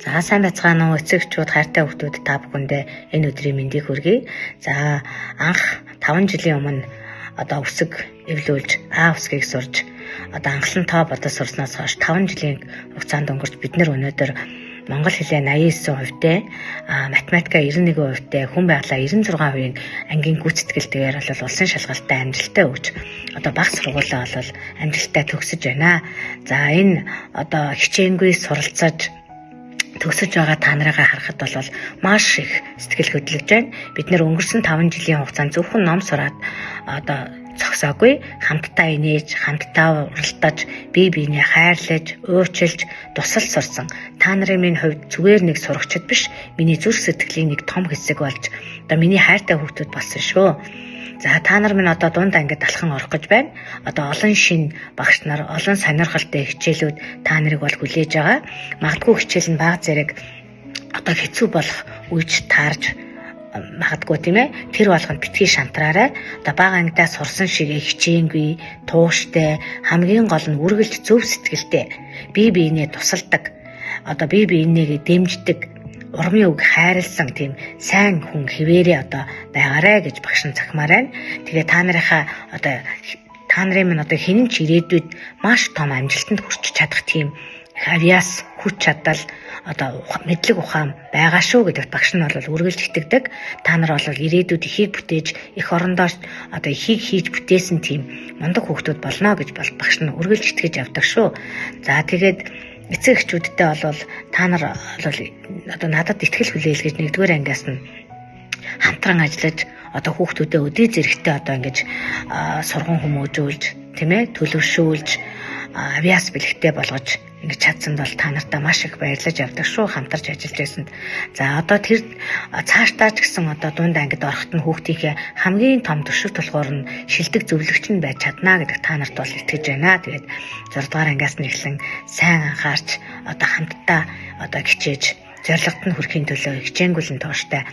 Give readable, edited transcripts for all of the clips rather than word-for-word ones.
За сайн байцгаана уу эцэгчүүд хайртай хүүхдүүд та бүхэндээ энэ өдрийн мэндийг хүргэе. За анх 5 жилийн өмнө өсөг эвлүүлж А үсгийг сурж анхлан тоо бодож сурсноос хойш 5 жилийн хугацаанд өнгөрч бид нар өнөөдөр Монгол хэлээ 89%-тэй, математика 91%-тэй, хүн байгалаа 96% ангийн гүйцэтгэлтэйгээр бол улсын шалгалтад амжилттай өгч баг сургуулаа бол амжилттай төгсөж байна. За энэ хичээнгүй суралцаж төгсөж байгаа та нарыгаа харахад бол маш их сэтгэл хөдлөж байна. Бид нэр өнгөрсөн 5 жилийн хугацаанд зөвхөн ном сураад зогсоогүй, хамтдаа инээж, хамтдаа уралдаж, бие биенээ хайрлаж, уучлж, тусал сурсан. Та нарын минь хувьд зүгээр нэг сурагчд биш, миний зүрх сэтгэлийн нэг том хэсэг болж миний хайртай хүүхдүүд болсон шүү. За та нар минь дунд ангид алхан орох гэж байна. Олон шин багш нар, олон сонирхолтой хичээлүүд та нарыг бол хүлээж байгаа. Магадгүй хичээл нь бага зэрэг хэцүү болох үеч таарж магадгүй тийм ээ. Тэр болгонд битгий шантраарай. Бага ангидаа сурсан шигээ хичээнгүй, тууштай, хамгийн гол нь үргэлж зөв сэтгэлтэй, бие биенээ тусалдаг, бие биенээ дэмждэг, урмын үг хайрлсан тийм сайн хүн хэвээрээ байгаарэ гэж багш нь захимаар байна. Тэгээ та нарын минь хинэн ч ирээдүйд маш том амжилтанд хүрч чадах тийм авьяас, хүч чадал, мэдлэг ухаан байгаа шүү гэдэгт багш нь бол үргэлж итгэдэг. Та нар бол ирээдүйд ихийг бүтээж, их орондоо ихийг хийж бүтээсэн тийм мундаг хүүхдүүд болно гэж багш нь үргэлж итгэж явдаг шүү. За тэгээд эцэг эхчүүдтэй бол та нар надад итгэл хүлээлгэж 1-р ангиас нь хамтран ажиллаж хүүхдүүдэд өдий зэрэгтэй ингэж сурган хүмүүжүүлж, тийм ээ, төлөвшүүлж, авьяас бэлэгтэй болгож ингэж чадсанд бол та нартаа маш их баярлаж явдаг шүү, хамтарч ажиллаж байсанд. За тэр цаашдаа ч гэсэн дунд ангид орохт нь хүүхдийнхээ хамгийн том төшөв тулгуур нь шилдэг зөвлөгч нь байж чадна гэдэг та нарт бол итгэж байна. Тэгээд 6-р ангиас нь эхлэн сайн анхаарч хамтдаа хичээж зорилгот нь хүрэхийн төлөө хичээнгүлэн тууштай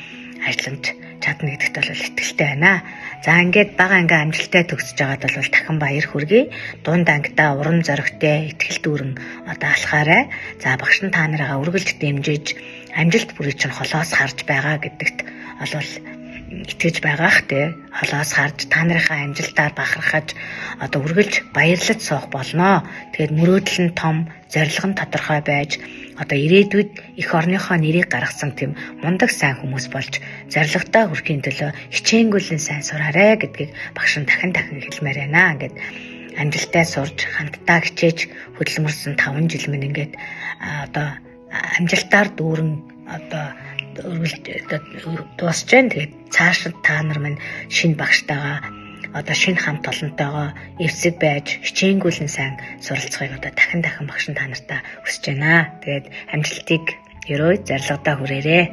ажиллаж чадна гэдэгт бол итгэлтэй байна. За ингээд бага анги амжилттай төгсөж байгаад бол дахин баяр хүргэе. Дунд ангидаа урам зоригтой, итгэл дүүрэн алхаарай. За багш нь та нарыгаа үргэлж дэмжиж, амжилт бүрийг чинь холоос харж байгаа гэдэгт бол итгэж байгаах тий. Холоос харж та нарынхаа амжилтаар бахархаж үргэлж баярлаж суух болно. Тэгээд мөрөөдөл нь том, зорилго нь тодорхой байж ирээдүйд их орныхоо нэрийг гаргасан тийм мундаг сайн хүмүүс болж зорилготой хүрэхийн төлөө хичээнгүйлэн сайн сураарэ гэдгийг багш нь дахин хэлмээр байна. Ингээд амжилттай сурж хамтдаа хичээж хөдөлмөрсөн 5 жил минь ингээд амжилтаар дүүрэн дуусч байна. Тэгээд цаашид та нар минь шинэ багштайгаа шинэ хамт олонтойгоо эвсэг байж хичээнгүйлэн сайн суралцахыг дахин багш нь та нартаа хүсэж байна. Тэгээд амжилтыг ерөөй зорилгодоо хүрээрээ.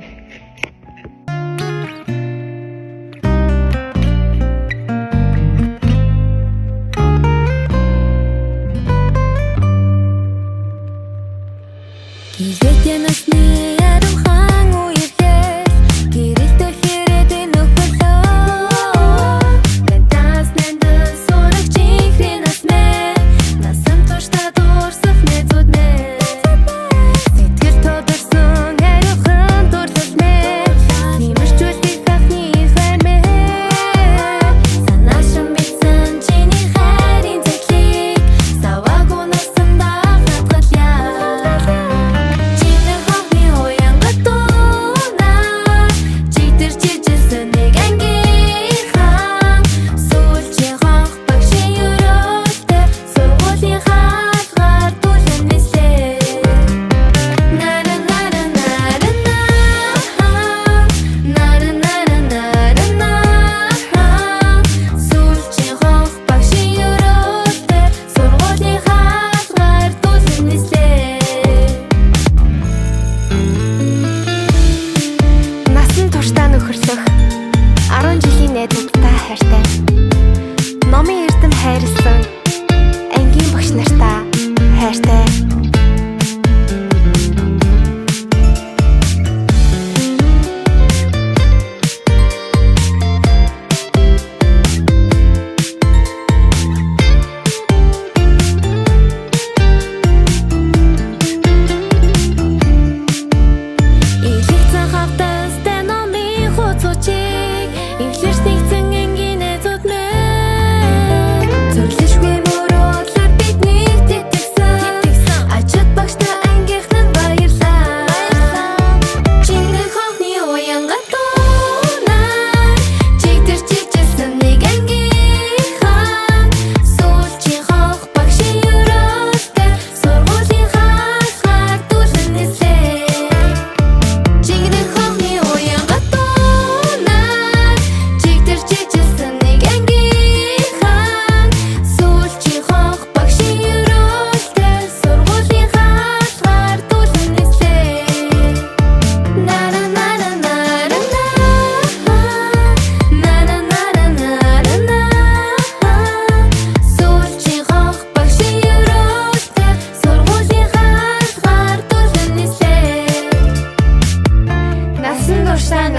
Чиний хавны уянгат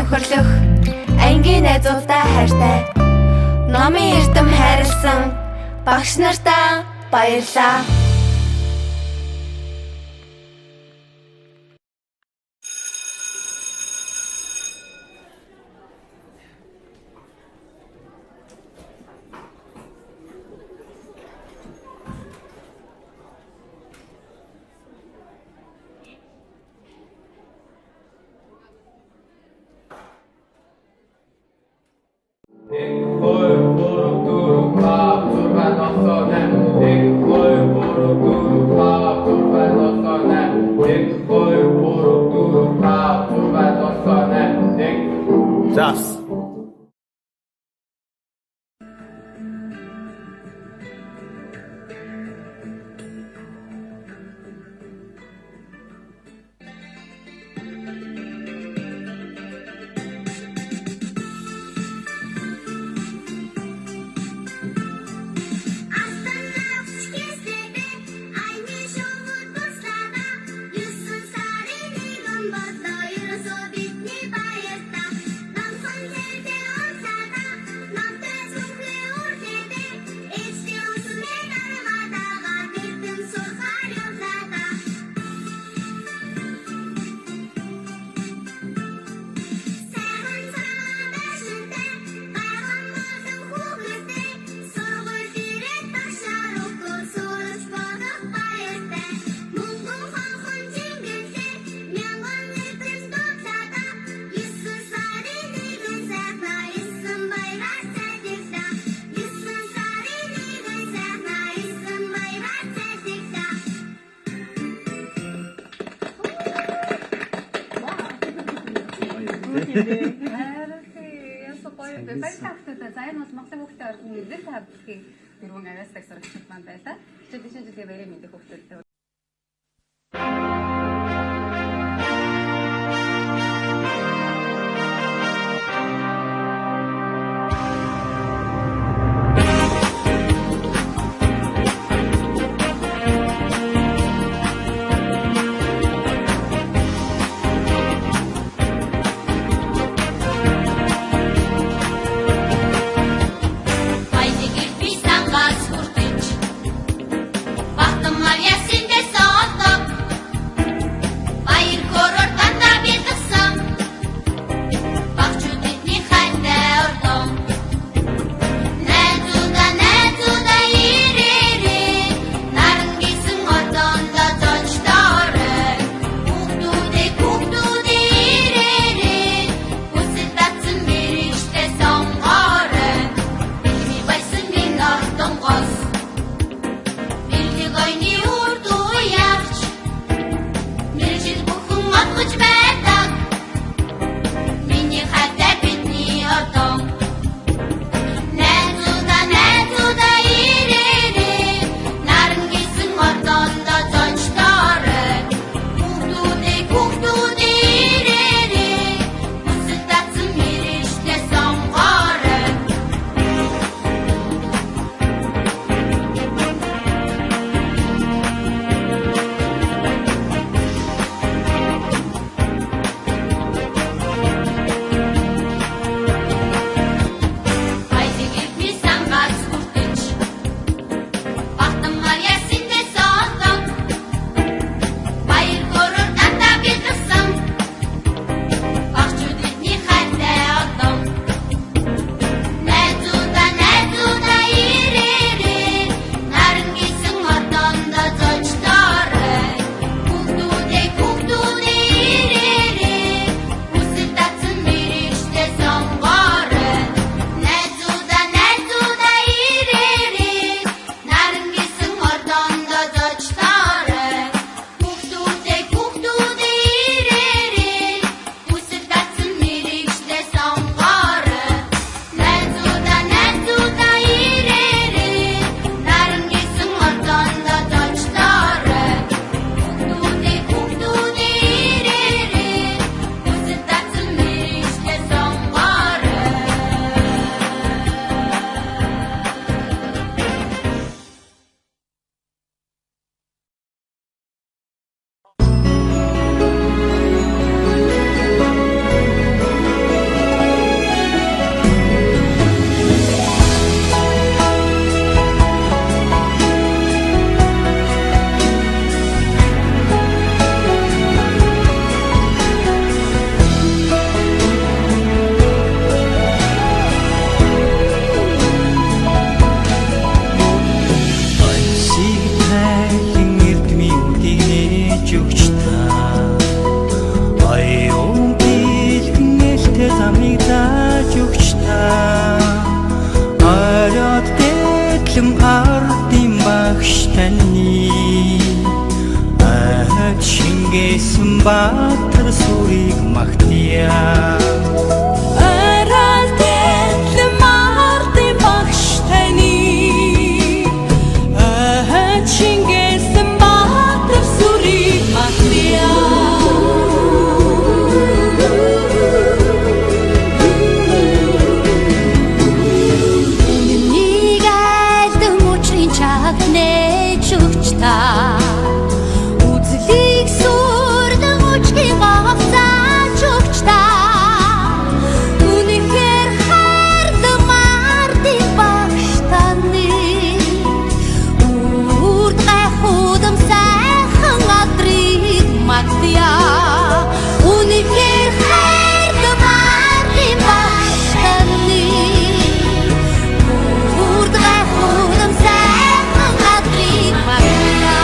нөхөрлөх ангийн найзуудтай хайртай номын эрдэм хайрлсан багш нартаа баярлаа. Жас. Баяр тагтуудаа за энэ бол Монголын хүүхдийн ордны нэлээд тавьдгийн дөрвөн авиасдаг сурагчид маань байлаа. Хичээл дэшин жилийн баярын мэндийг хүүхдүүдтэй баатар сүрийг магтъя. Үзлийг сүрдэн үчгийн гавцаач өгч та үнэхээр хайрдан мартын багш таны үрд гайхуудам сайхан адрыг магтъя үнэхээр хайрдан мартын багш таны үрд гайхуудам сайхан адрыг магтъя.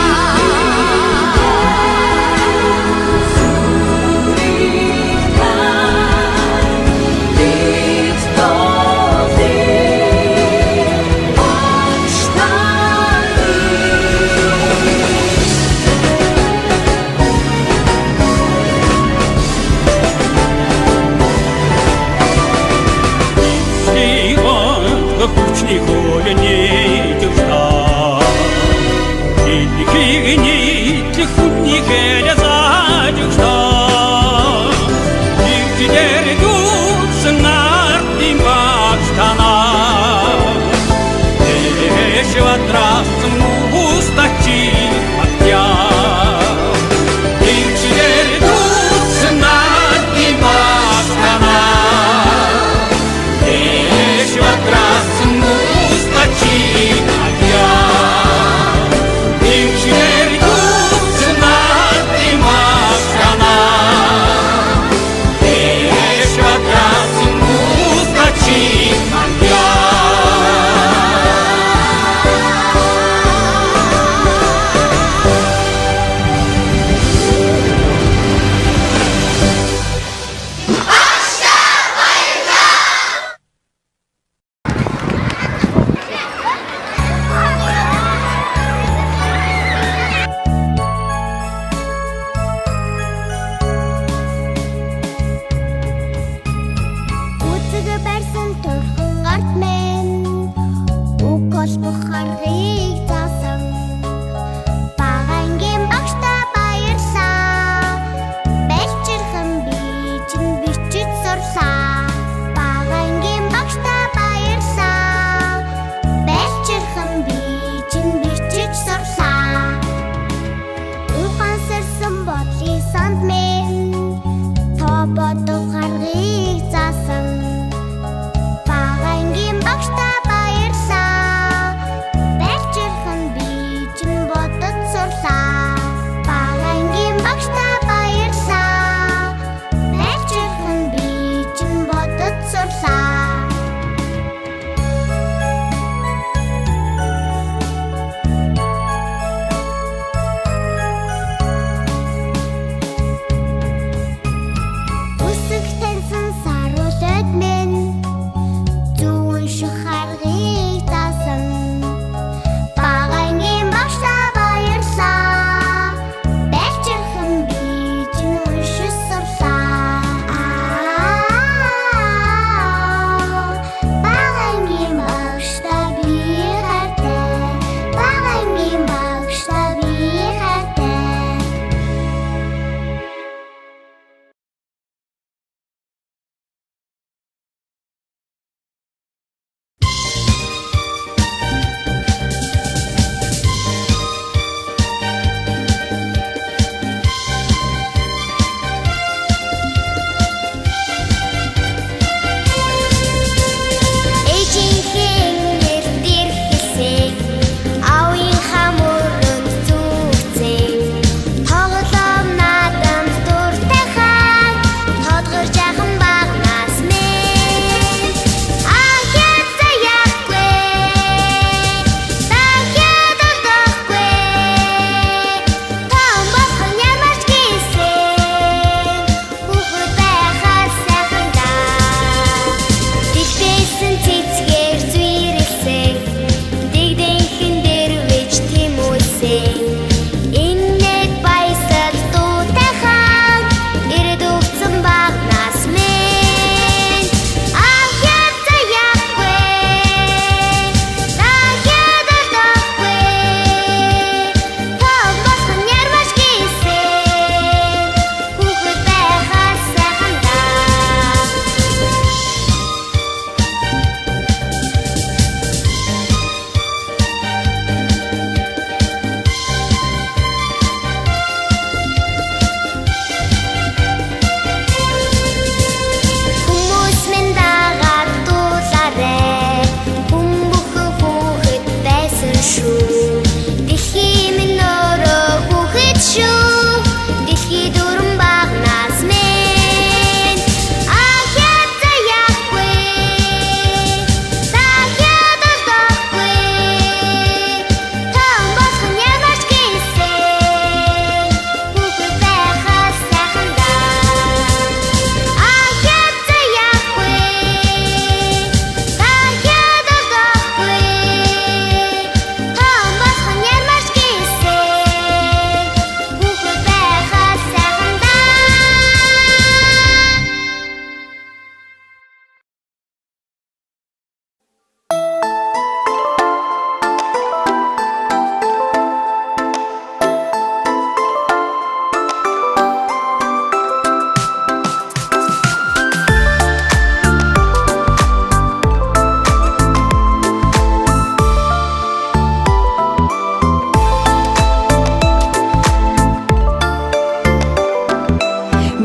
Хүчний хөөний төвшөө энийг нийтлэх хүнний хэлээ зааж өгсөн нэгдээр дүүсэн нартын багш танаа дэшватрасан устачи матья нэгдээр дүүсэн нартын багш танаа дэшватрасан устачи матья нэгдээр дүүсэн нартын багш танаа дэшватрасан устачи матья. Үзэг барьсан турхан гарт мен үг олбох аргыг заасан багангийн багшта баярлаа бэлчирхэн би чинь бичиж сурлаа багангийн багшта баярлаа бэлчирхэн би чинь бичиж сурлаа ухаансарсан бодлын санд мен тободох аргыг заасан багангийн багшта баярлаа бэлчирхэн би чинь бодод сурлаа багангийн багшта баярлаа бэлчирхэн би чинь бодод сурлаа. Үсэг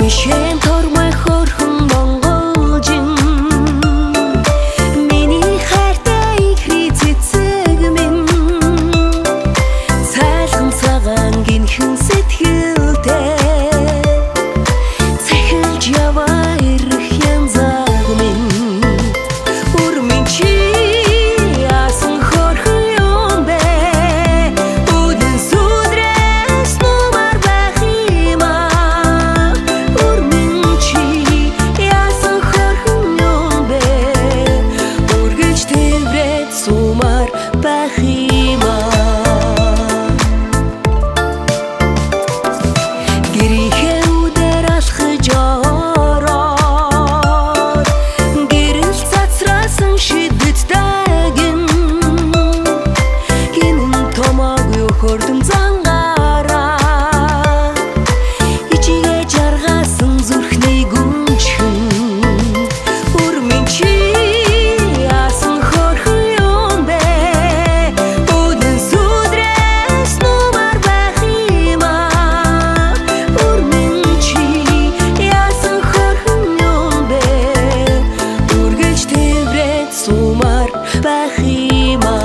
Мишэн тормой хорхон монголжин миний хайртай ихри цэцэг минь цайлхан цагаан гинхэн сэтгэлтэй цахилж яваа ирэх янзаг минь урмин чи яасан хорхон юм бэ үдэн сүдрээс нумар байх юм аа урмин чи яасан хорхон юм бэ үргэлж тэмрээд сумар байх юм аа гэрийнхээ үдээр алхаж ороод гэрэл цацраасан шидэт дагин гинэн томоогүй хөрдөн зангаараа ичигээ жаргасан зүрхний гүнчхэн урмин чи яасан хорхон юм бэ үдэн сүдрээс нумар байх юм аа урмин чи яасан хорхон юм бэ үргэлж тэмрээд сумар байх юм аа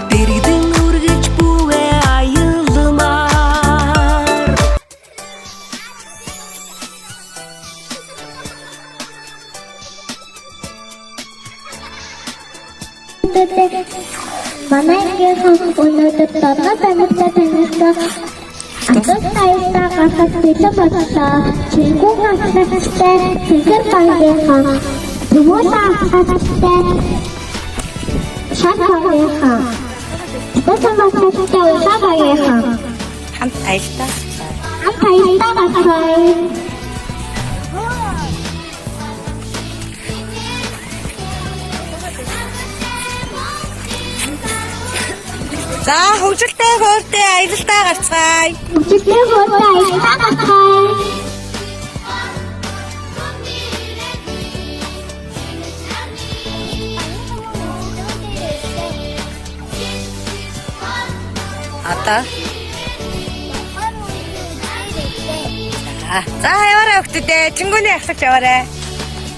дэрэгдэн үргэлж бүвэ аялмаар Манайгийн өнөөдөр доргой баримттай танилцсан Атус таясаа гасах бэлэн боллоо. Чингүү хасагчтай цэгэр багийнхаа Төвөөс хасагчтай шат багийнхаа Басан хасагчтай улаа багийнхаа Хамт аялдаа. Гасгай За хөвгөлтэй хөөртэй аялалтаа гарцгаая. Үчигтэй хөөтэй аялдаа гасгай Одоо. За яваарай хөвгтөдөө. Чингүүний ахлагч яваарай.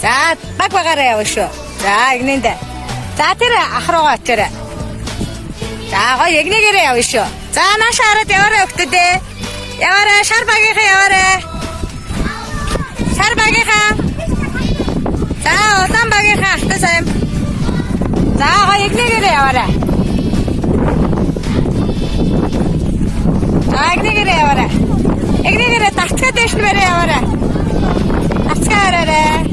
За баг багаараа явна шүү. За игнэндэ. За тэр ах руугаа очоорой. За гоё ягнэгээрээ явна шүү. За нааша хараад яваарай хөвгтөдөө. Яваарай шар багийнхаа яваарай. Шар багийнхаа. За улаан багийнхаа ахтай сайн. За гоё ягнэгээрээ яваарай. За ягнэгээрээ яваарай. Ягнэгээрээ давцгаа дэш нь барай яваарай. Давцгаа хараарай.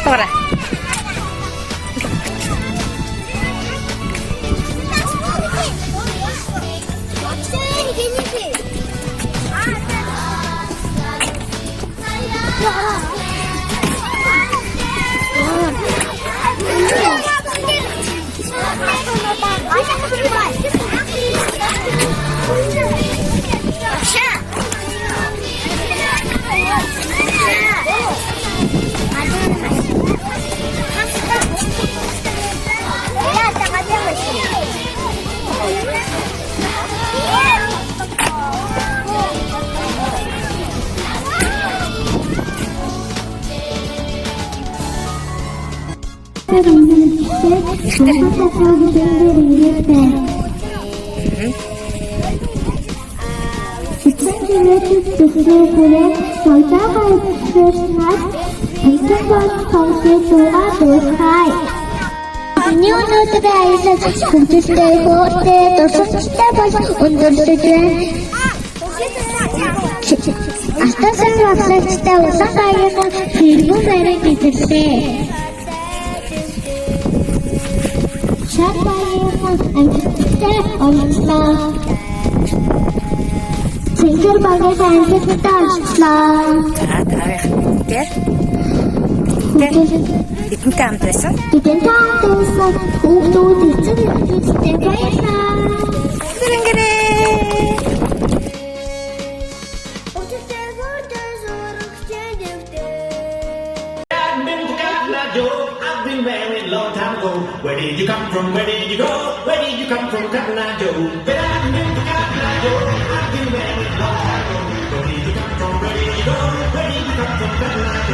Ora. Өнөөдөр аялал хөгжөлтэй хөөртэй дурсамжтай бол өндөрлөж байна. Алтасан баглагчтай улаан багийнхаа хэрэггүй байрыг эзэрлээ. Чад баярхан амьттай онцлоо. Цэнгэр багаж амьттай онцлоо. За дараагийн хэдэнтэй хамт байсан? Бидэнтэй хамт байсан хүүхдүүд эцэг эхчүүдтэй баярлалаа. Гэрэнгэ. I've been married long time ago. Where did you come from? Where did you go? Where did you come from, Cotton Eye Joe? But I've been to Cotton Eye Joe. I've been married long time ago. Where did you come from? Where did you go? Where did you come from, Cotton Eye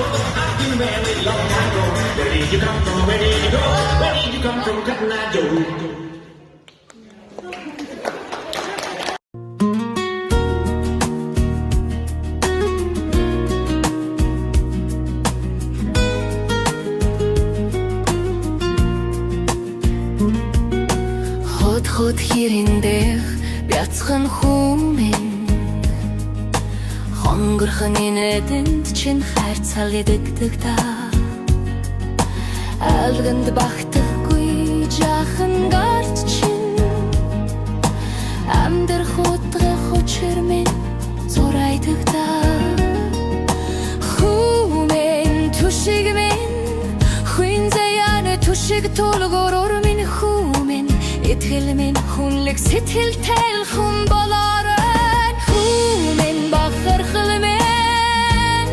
Joe? Where did you come from? Where did you go? Where did you come from, Cotton Eye Joe? Хот хирэндэх бяцхан хүмэн хонгорхон инэдэнд чин хайрцал идэгдэг та алганд багтахгүй жаахан гарт чин амьдрах утгах учир минь зурайдаг та хүмэн түшиг минь хүн заяаны түшиг тулгорор минь хүмэн итгэл минь хүнлэг сэтгэлтэй хүн болоорой хүмэн бахархал минь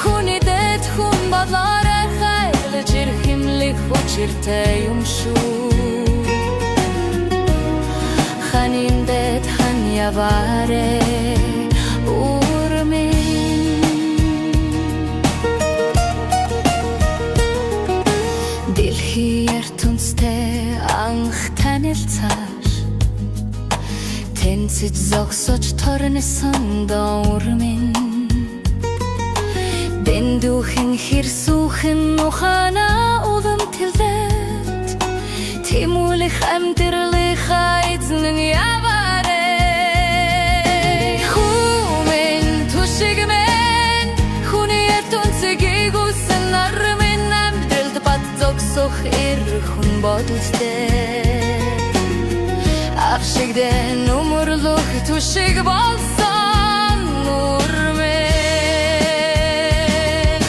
хүнэдэд хүн болоорой хайлж ирхэмлэх учиртай юм шүү ханиндэд хан яваарэ Тэнцэж зогсож торнсон доор минь дэндүүхэн хэрсүүхэн ухаана улам тэлдэт тимүүлэх амьдралынхаа эзэн яваарэ хүмэн түшиг минь хүний ертөнцийг үсэн нар минь амьдралд бат зогсох эр хүн бодолтой Afşigden umurluk tuşig bolsan nur men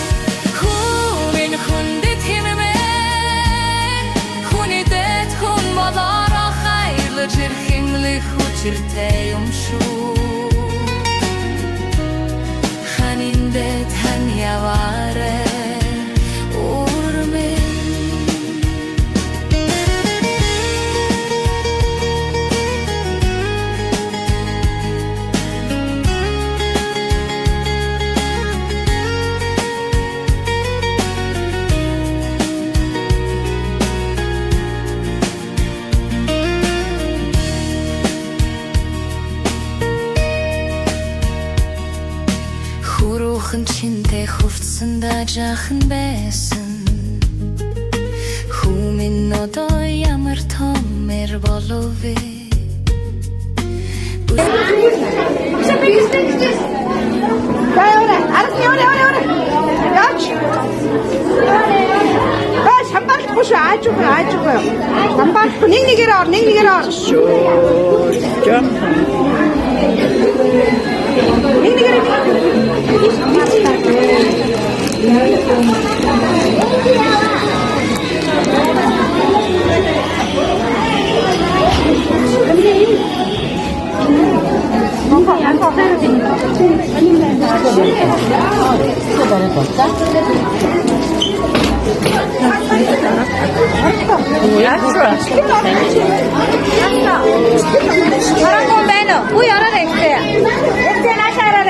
Бурхан чинтэй хувцсан дажаахан байсан. Хүмүн одоо ямар томэр болов вэ? Хамгаалахгүй шүү, аажгүй. Хамгаалахгүй нэг нэгээр ор. Шүү. Нэг нэгээр. Parang kung beno. Uy, ano na este? Este na siya na.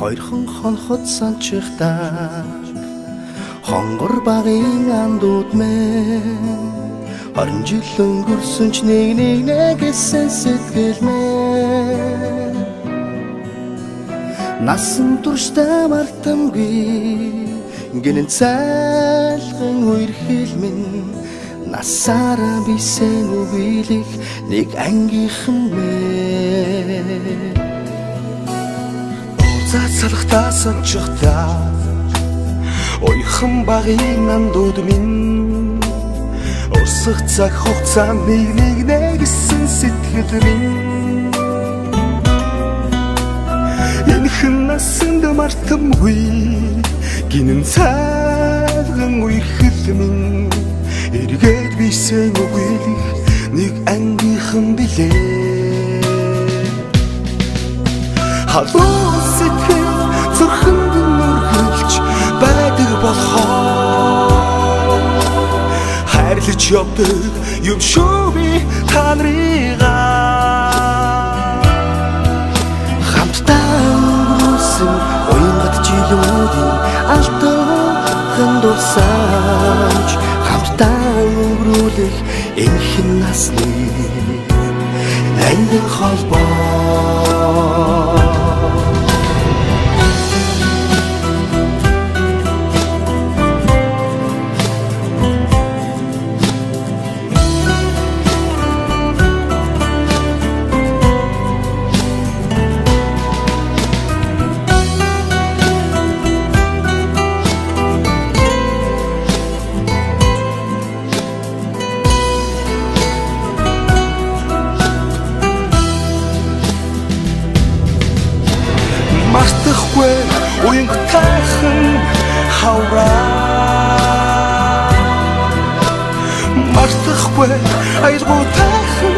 хоёрхан хонхот санчихтаа хонгор багын андууд мэн 20 жил өнгөрсөн ч нэг гэсэн сэтгэл мэн насан туршдаа мартамгүй гинэн цайлган үер хэлмэн насаараа бисен үгийлэх нэг ангийнхан мэн цацалхтаа санчихтаа ойхон багын андууд минь урсах цаг хугацаанд нэг гэсэн сэтгэл минь энэхэн насанд мартамгүй гинэн цайлган үерхэл минь эргээд бисен үгийлэх нэг ангийнхан билээ халуун сэтгэл зүрхэнд нүргэлж байдаг болохоор хайрлаж явдаг юм шүү би та нарыгаа хамтдаа өнгөрсөн уянгат жилүүдийн алтан дурсамж хамтдаа өнгөрүүлэх энэхэн насны ангин холбоо мартахгүй уянгатайхан хавраа мартахгүй аялгуутайхан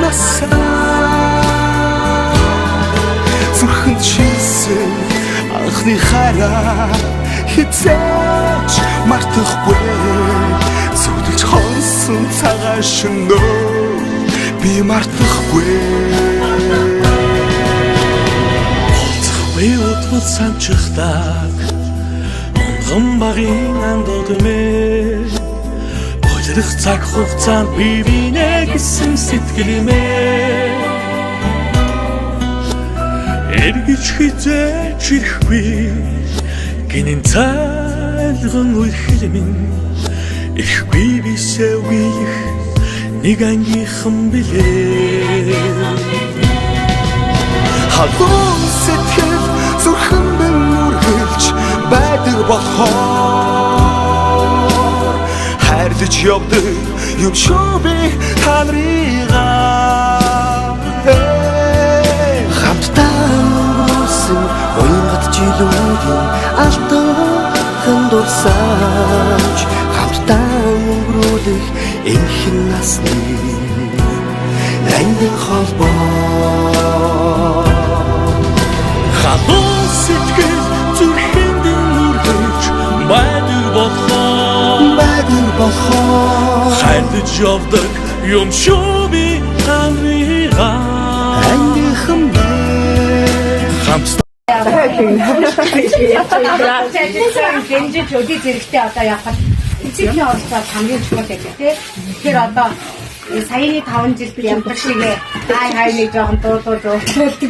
насаа зүрхэнд шийсэн анхны хараа хизээч мартахгүй зүудэлж хонсон цагаан шөнөө би мартахгүй Уйутвал санчихдаг онгон багын андууд мэ Бойлох цаг хугацаанд би бинэ гэсэн сэтгэл мэ Эргэж хизээч ирэхгүй гинэн цайлган үерхэл минь ирэхгүй бисээ үгийлэх нэг ангийнхан билээ халуун сэтгэл зүрхэнд нүргэлж байдаг болохоор хайрлаж явдаг юм шүү би та нарыгаа хамтдаа өнгөрсөн уянгат жилүүдийн алтан дурсамж хамтдаа өнгөрүүлэх энэхэн насны ангин холбоо халуун сэтгэл зүрхэнд нүргэлж байдаг болохоор хайрлаж явдаг юм шүү би та нарыгаа ангийнхан хамтдаа гэнжиж өдий зэрэгтэй одоо явахад эцэгний оролцоо хамгийн чухал гэдэг тийм. Тэгэхээр одоо саяны 5 жилд явдаг шигээ хай нэг жоохон дуудуулдаг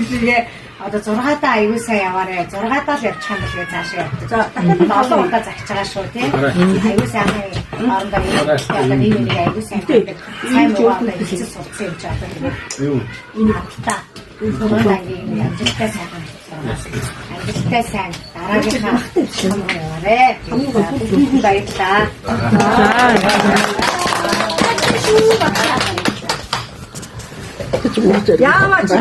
шигээ одоо 6 даа аягүй сайн яваарэ. 6 даа л явчих юм бол цаашаа явдаг. Дахиад олон удаа захиж байгаа шүү тийм. Аягүй сайн орондоо одоо нэг аягүй сайн байдаг. Сайн муугаа хэлцэл сурцсан юм чи одоо юу энэ хатта Уулангийн амжилттай сайн амжилттай сайн дараагийнхаа яваарэ. Хамгийн баярлалаа. Яамаач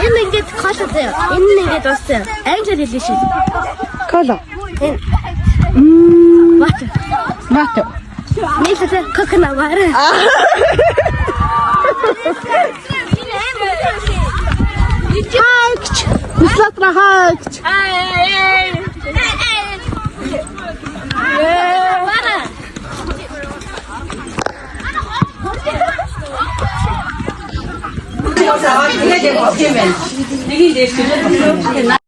Энэ ингээд колотой. Энэ нь ингээд бастай. Англиар хэлсэн шүү. Кола. Water. Water. Нийлээ coconut water. Хаагч. Бисатра хаагч. 이게 내 버티면 이게 내